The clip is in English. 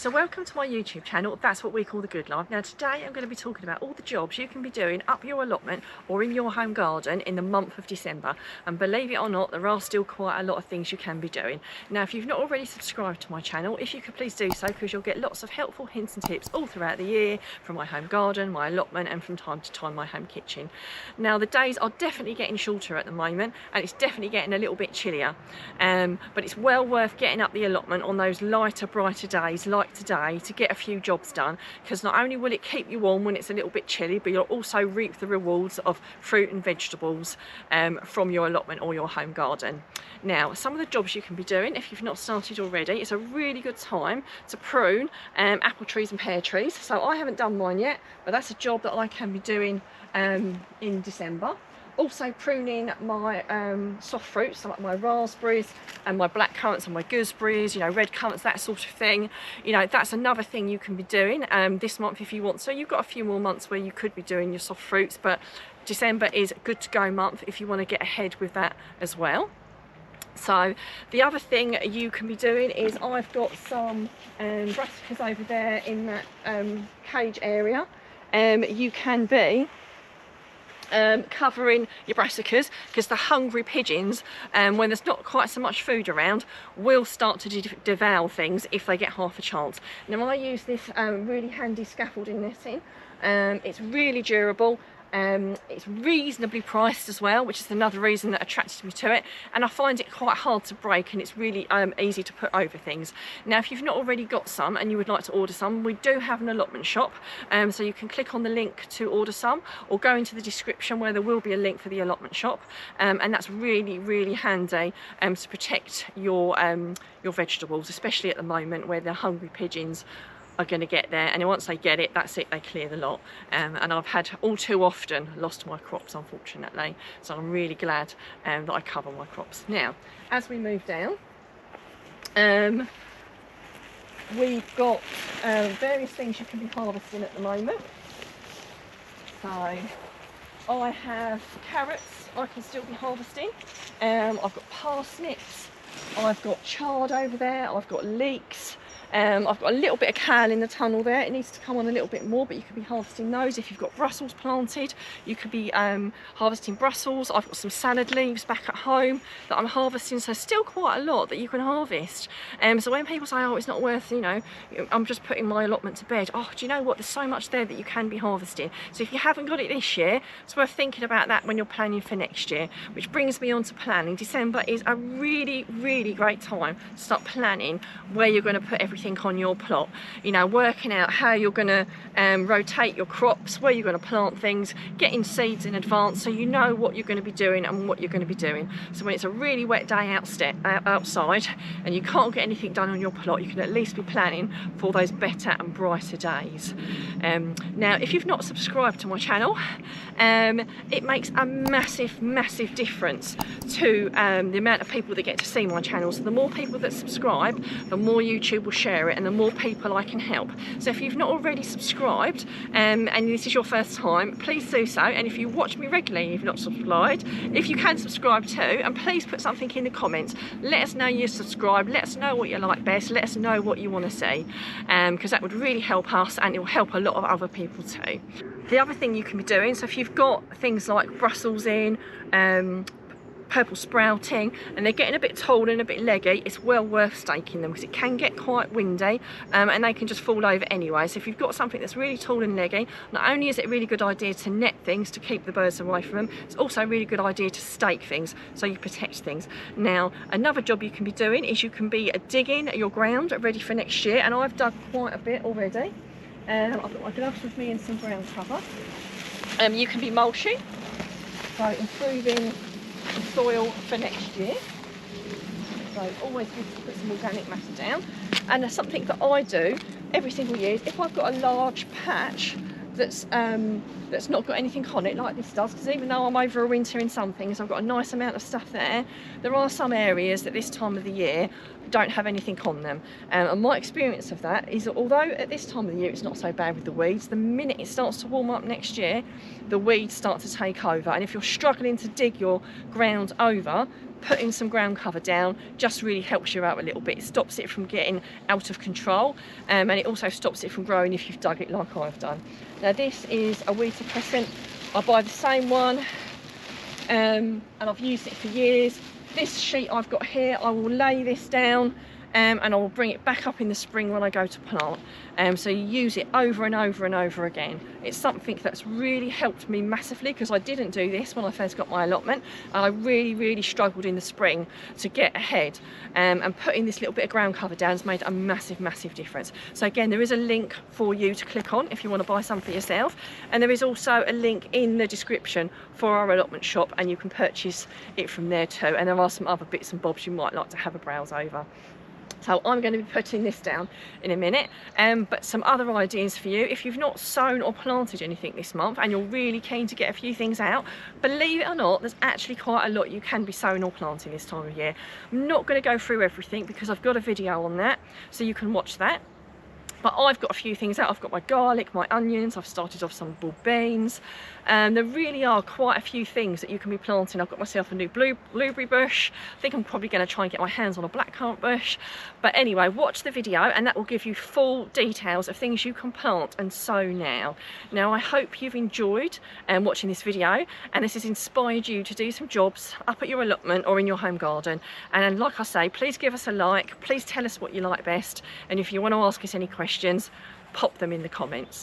So welcome to my YouTube channel. That's what we call The Good Life. Now today I'm going to be talking about all the jobs you can be doing up your allotment or in your home garden in the month of December. And believe it or not, there are still quite a lot of things you can be doing. Now if you've not already subscribed to my channel, if you could please do so, because you'll get lots of helpful hints and tips all throughout the year from my home garden, my allotment, and from time to time my home kitchen. Now the days are definitely getting shorter at the moment, and it's definitely getting a little bit chillier, but it's well worth getting up the allotment on those lighter, brighter days like today to get a few jobs done, because not only will it keep you warm when it's a little bit chilly, but you'll also reap the rewards of fruit and vegetables from your allotment or your home garden. Now some of the jobs you can be doing, if you've not started already, it's a really good time to prune apple trees and pear trees. So I haven't done mine yet, but that's a job that I can be doing in December. Also pruning my soft fruits, so like my raspberries and my black currants and my gooseberries, you know, red currants, that sort of thing. You know, that's another thing you can be doing this month if you want. So you've got a few more months where you could be doing your soft fruits, but December is a good to go month if you want to get ahead with that as well. So the other thing you can be doing is I've got some brassicas over there in that cage area. You can be covering your brassicas, because the hungry pigeons, when there's not quite so much food around, will start to devour things if they get half a chance. Now I use this really handy scaffolding netting. It's really durable. It's reasonably priced as well, which is another reason that attracted me to it, and I find it quite hard to break, and it's really easy to put over things. Now if you've not already got some and you would like to order some, we do have an allotment shop, so you can click on the link to order some, or go into the description where there will be a link for the allotment shop, and that's really handy to protect your vegetables, especially at the moment where the hungry pigeons are going to get there, and once they get it, that's it, they clear the lot. And I've had all too often lost my crops, unfortunately, so I'm really glad that I cover my crops. Now as we move down, we've got various things you can be harvesting at the moment. So I have carrots I can still be harvesting, I've got parsnips, I've got chard over there, I've got leeks, I've got a little bit of kale in the tunnel there. It needs to come on a little bit more, but you could be harvesting those. If you've got Brussels planted, you could be harvesting Brussels. I've got some salad leaves back at home that I'm harvesting, so still quite a lot that you can harvest. So when people say, oh, it's not worth, you know, I'm just putting my allotment to bed, oh, do you know what, there's so much there that you can be harvesting. So if you haven't got it this year, it's worth thinking about that when you're planning for next year. Which brings me on to planning. December is a really great time to start planning where you're going to put everything on your plot. You know, working out how you're going to rotate your crops, where you're going to plant things, getting seeds in advance so you know what you're going to be doing and what you're going to be doing. So when it's a really wet day outside and you can't get anything done on your plot, you can at least be planning for those better and brighter days. Now if you've not subscribed to my channel, it makes a massive difference to the amount of people that get to see my channel. So the more people that subscribe, the more YouTube will share it and the more people I can help. So if you've not already subscribed and this is your first time, please do so. And if you watch me regularly and you've not subscribed, if you can subscribe too, and please put something in the comments. Let us know you subscribe, let us know what you like best, let us know what you want to see, because that would really help us, and it will help a lot of other people too. The other thing you can be doing, so if you've got things like Brussels in, purple sprouting, and they're getting a bit tall and a bit leggy, it's well worth staking them, because it can get quite windy and they can just fall over anyway. So if you've got something that's really tall and leggy, not only is it a really good idea to net things to keep the birds away from them, it's also a really good idea to stake things so you protect things. Now another job you can be doing is you can be digging your ground ready for next year, and I've dug quite a bit already. I've got my gloves with me and some ground cover. You can be mulching, so improving the soil for next year. So always good to put some organic matter down. And there's something that I do every single year is if I've got a large patch that's not got anything on it like this does, because even though I'm over a winter in some things, I've got a nice amount of stuff there. There are some areas at this time of the year don't have anything on them. And my experience of that is that although at this time of the year it's not so bad with the weeds, the minute it starts to warm up next year, the weeds start to take over. And if you're struggling to dig your ground over, putting some ground cover down just really helps you out a little bit. It stops it from getting out of control, and it also stops it from growing if you've dug it like I've done. Now this is a weed suppressant. I buy the same one, and I've used it for years. This sheet I've got here, I will lay this down and I will bring it back up in the spring when I go to plant. So you use it over and over and over again. It's something that's really helped me massively, because I didn't do this when I first got my allotment, and I really struggled in the spring to get ahead, and putting this little bit of ground cover down has made a massive difference. So again, there is a link for you to click on if you want to buy some for yourself, and there is also a link in the description for our allotment shop, and you can purchase it from there too, and there are some other bits and bobs you might like to have a browse over. So I'm going to be putting this down in a minute, but some other ideas for you. If you've not sown or planted anything this month and you're really keen to get a few things out, believe it or not, there's actually quite a lot you can be sowing or planting this time of year. I'm not going to go through everything because I've got a video on that, so you can watch that. But I've got a few things out. I've got my garlic, my onions, I've started off some bull beans. There really are quite a few things that you can be planting. I've got myself a new blueberry bush. I think I'm probably going to try and get my hands on a blackcurrant bush. But anyway, watch the video and that will give you full details of things you can plant and sow now. Now I hope you've enjoyed watching this video, and this has inspired you to do some jobs up at your allotment or in your home garden. And like I say, please give us a like, please tell us what you like best, and if you want to ask us any questions, pop them in the comments.